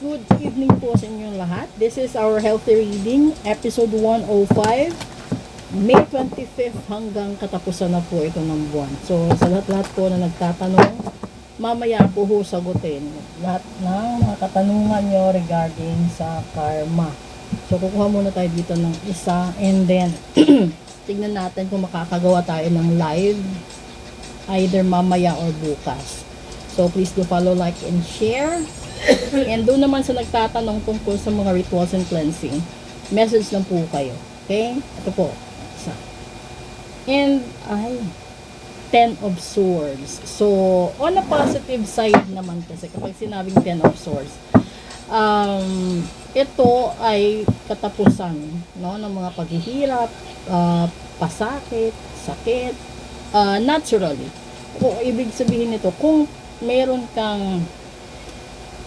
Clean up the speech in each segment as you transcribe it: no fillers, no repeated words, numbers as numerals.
good evening po sa inyong lahat. This is our healthy reading, episode 105, May 25th hanggang katapusan na po ito ng buwan. So, sa lahat-lahat po na nagtatanong, mamaya po ho sagutin lahat ng mga katanungan nyo regarding sa karma. So, kukuha muna tayo dito ng isa and then, tignan natin kung makakagawa tayo ng live either mamaya or bukas. So, please do follow, like, and share. And doon naman sa nagtatanong tungkol sa mga rituals and cleansing, message lang po kayo. Okay? Ito po. Isa. And, Ten of Swords. So, on a positive side naman kasi, kapag sinabing Ten of Swords, ito ay katapusan, no, ng mga paghihirap, pasakit, sakit, naturally. O, ibig sabihin nito, kung meron kang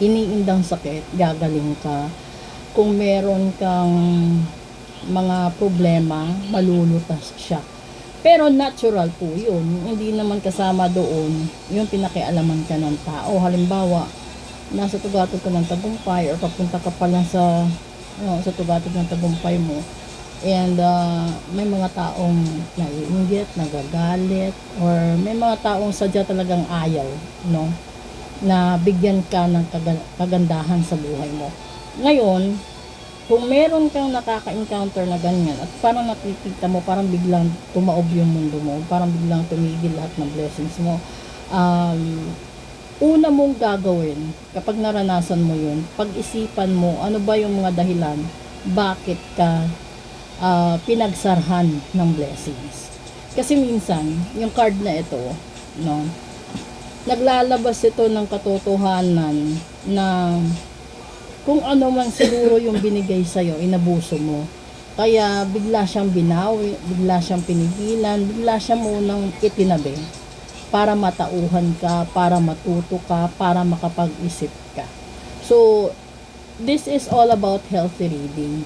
iniindang sakit, gagaling ka. Kung meron kang mga problema, malulutas siya. Pero natural po yun. Hindi naman kasama doon yung pinakialaman ka ng tao. Halimbawa, nasa tugatog ka ng tagumpay or papunta ka pa lang sa tugatog ng tagumpay mo. And may mga taong naiinggit, nagagalit, or may mga taong sadya talagang ayaw, no? Na bigyan ka ng kagandahan sa buhay mo. Ngayon, kung meron kang nakaka-encounter na ganyan at parang nakikita mo, parang biglang tumaob yung mundo mo, parang biglang tumigil lahat ng blessings mo, una mong gagawin kapag naranasan mo yun, pag-isipan mo ano ba yung mga dahilan bakit ka pinagsarhan ng blessings. Kasi minsan, yung card na ito, no, naglalabas ito ng katotohanan na kung ano man siguro yung binigay sa'yo, inabuso mo. Kaya bigla siyang binawi, bigla siyang pinigilan, bigla siyang munang itinabi para matauhan ka, para matuto ka, para makapag-isip ka. So, this is all about healthy reading.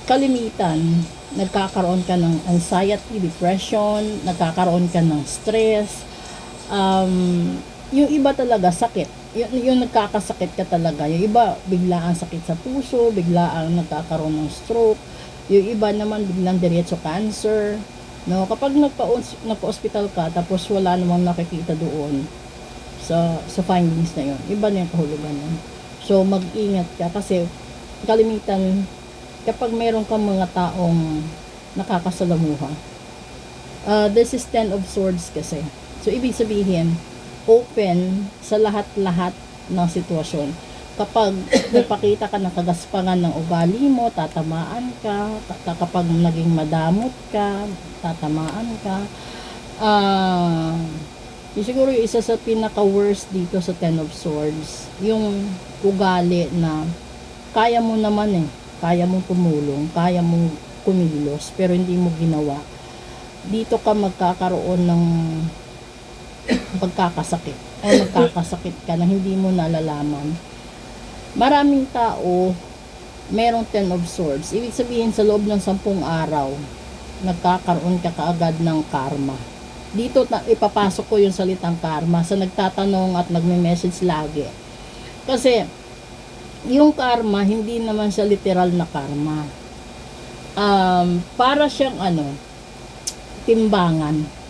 Kalimitan, nagkakaroon ka ng anxiety, depression, nagkakaroon ka ng stress, yung iba talaga sakit, yung nagkakasakit ka talaga, yung iba biglaan sakit sa puso, biglaan nagkakaroon ng stroke, yung iba naman biglang diretso cancer, no? Kapag nagpa-hospital ka tapos wala namang nakikita doon sa findings na yun, iba na yung kahulugan nun. So mag-ingat ka kasi kalimitan kapag meron kang mga taong nakakasalamuha, this is Ten of Swords kasi. So, ibig sabihin, open sa lahat-lahat ng sitwasyon. Kapag napakita ka ng kagaspangan ng ugali mo, tatamaan ka. Kapag naging madamot ka, tatamaan ka. Siguro yung isa sa pinaka-worst dito sa Ten of Swords, yung ugali na kaya mo naman kaya mong tumulong, kaya mong kumilos, pero hindi mo ginawa. Dito ka magkakaroon ng pagkakasakit o magkakasakit ka na hindi mo nalalaman. Maraming tao merong Ten of Swords. Ibig sabihin sa loob ng 10 araw nagkakaroon ka kaagad ng karma. Dito ipapasok ko yung salitang karma sa nagtatanong at nagme-message lagi. Kasi yung karma hindi naman siya literal na karma. Para siyang timbangan.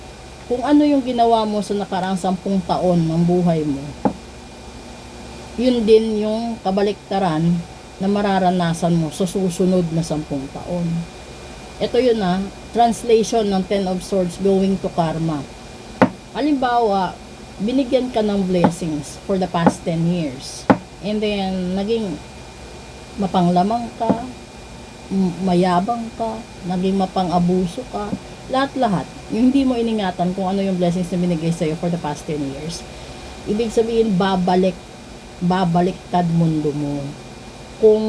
Kung ano yung ginawa mo sa nakaraang 10 taon ng buhay mo, yun din yung kabaliktaran na mararanasan mo sa susunod na 10 taon. Ito yun translation ng Ten of Swords going to karma. Halimbawa, binigyan ka ng blessings for the past 10 years. And then, naging mapanglamang ka, mayabang ka, naging mapang-abuso ka, lahat-lahat. Yung hindi mo iningatan kung ano yung blessings na binigay sa'yo for the past 10 years. Ibig sabihin, babaliktad mundo mo. Kung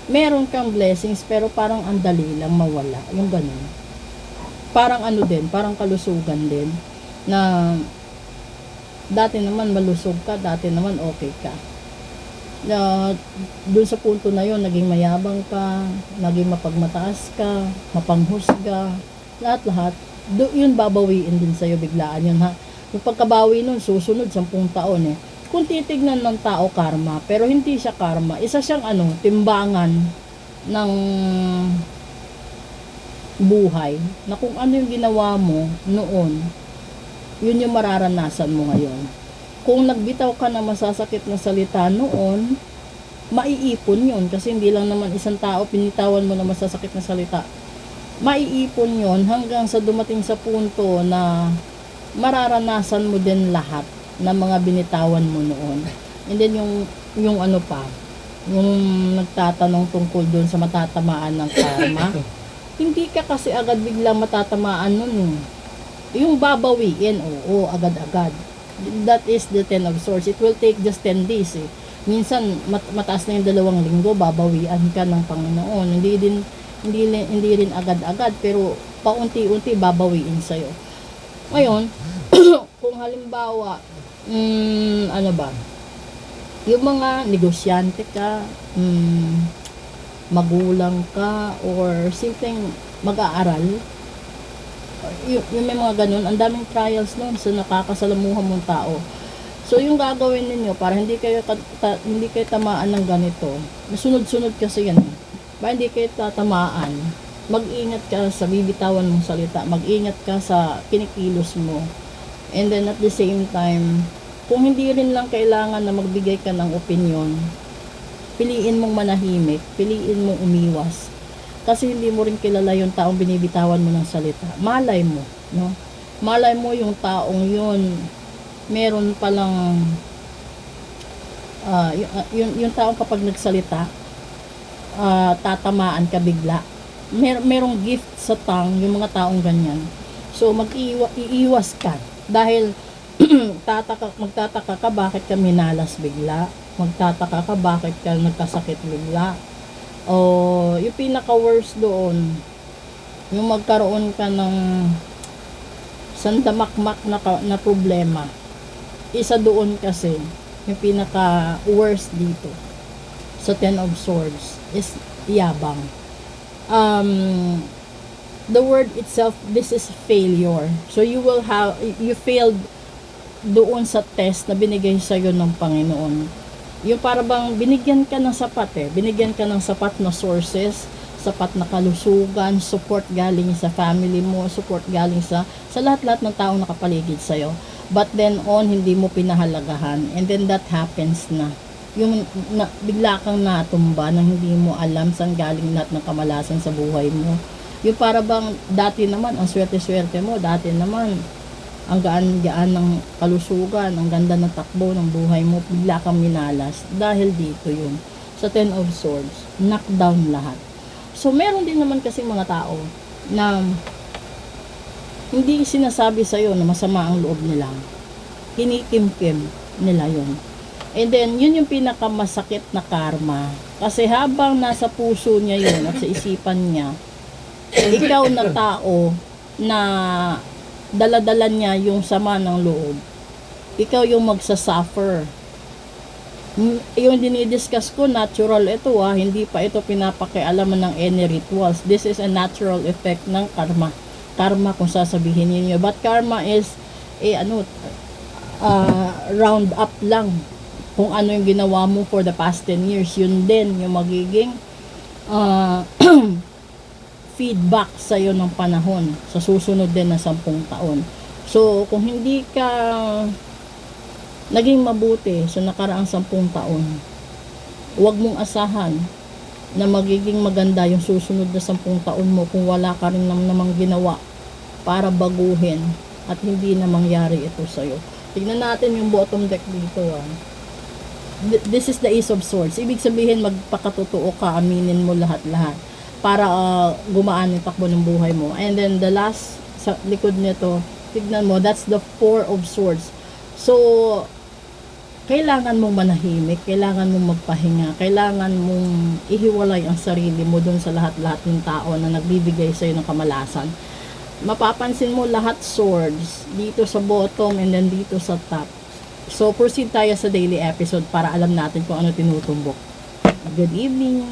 meron kang blessings, pero parang andali lang mawala. Yung ganun. Parang parang kalusugan din. Na dati naman malusog ka, dati naman okay ka. Na dun sa punto na yon naging mayabang ka, naging mapagmataas ka, mapanghusga, lahat-lahat, yun babawiin din sa'yo biglaan yun Yung pagkabawi nun, susunod 10 taon kung titignan ng tao karma, pero hindi siya karma. Isa siyang timbangan ng buhay, na kung ano yung ginawa mo noon, yun yung mararanasan mo ngayon. Kung nagbitaw ka na masasakit na salita noon, maiipon yun, kasi hindi lang naman isang tao pinitawan mo na masasakit na salita. Maiipon yun hanggang sa dumating sa punto na mararanasan mo din lahat ng mga binitawan mo noon. And then yung yung nagtatanong tungkol doon sa matatamaan ng karma, hindi ka kasi agad biglang matatamaan nun eh. Yung babawiin, oo, agad-agad. That is the 10 of Swords. It will take just 10 days eh. Minsan, mataas na yung 2 linggo, babawian ka ng Panginoon. Hindi rin agad-agad, pero paunti-unti babawiin sa'yo. Ngayon, kung halimbawa, yung mga negosyante ka, magulang ka, or simpleng mag-aaral, yung may mga ganun, ang daming trials nun sa nakakasalamuhan mong tao. So yung gagawin ninyo para hindi kayo tamaan ng ganito, sunod-sunod kasi yan. Para hindi kayo tatamaan, mag-ingat ka sa bibitawan mong salita, mag-ingat ka sa kinikilos mo. And then at the same time, kung hindi rin lang kailangan na magbigay ka ng opinyon, piliin mong manahimik, piliin mong umiwas. Kasi hindi mo rin kilala yung taong binibitawan mo ng salita. Malay mo, no? Malay mo yung taong yun, meron palang, yung taong kapag nagsalita, tatamaan ka bigla. Merong gift sa tongue yung mga taong ganyan. So, iiwas ka. Dahil, magtataka ka bakit ka minalas bigla. Magtataka ka bakit ka nagkasakit bigla. O yung pinaka-worst doon, yung magkaroon ka ng sandamakmak na problema. Isa doon kasi, yung pinaka-worst dito, sa 10 of Swords, is yabang. The word itself, this is failure. So you failed doon sa test na binigay sa'yo ng Panginoon. Yung para bang binigyan ka ng sapat binigyan ka ng sapat na sources, sapat na kalusugan, support galing sa family mo, support galing sa lahat-lahat ng taong nakapaligid sa'yo. But then hindi mo pinahalagahan, and then that happens na. Yung bigla kang natumba na hindi mo alam saan galing lahat ng kamalasan sa buhay mo. Yung para bang dati naman, ang swerte-swerte mo, dati naman, ang gaan-gaan ng kalusugan, ang ganda ng takbo ng buhay mo, bigla kang minalas. Dahil dito yun. Sa 10 of Swords, knock down lahat. So, meron din naman kasi mga tao na hindi sinasabi sa'yo na masama ang loob nila. Kinikimkim nila yun. And then, yun yung pinakamasakit na karma. Kasi habang nasa puso niya yun at sa isipan niya, ikaw na tao na dala-dala niya yung sama ng loob, ikaw yung magsasuffer. Yung dinidiscuss ko, natural ito hindi pa ito pinapakialaman ng any rituals. This is a natural effect ng karma. Karma kung sasabihin niyo. But karma is round up lang. Kung ano yung ginawa mo for the past 10 years, yun din yung magiging feedback sa'yo ng panahon sa susunod din na 10 taon. So, kung hindi ka naging mabuti sa nakaraang 10 taon, huwag mong asahan na magiging maganda yung susunod na 10 taon mo kung wala ka rin namang ginawa para baguhin at hindi na mangyari ito sa'yo. Tignan natin yung bottom deck dito. This is the Ace of Swords. Ibig sabihin, magpakatotoo ka, aminin mo lahat-lahat para gumaan yung takbo ng buhay mo. And then the last sa likod nito, tignan mo, that's the 4 of Swords. So, kailangan mong manahimik, kailangan mong magpahinga, kailangan mong ihiwalay ang sarili mo dun sa lahat-lahat ng tao na nagbibigay sa'yo ng kamalasan. Mapapansin mo lahat swords dito sa bottom and then dito sa top. So, proceed tayo sa daily episode para alam natin kung ano tinutumbok. Good evening!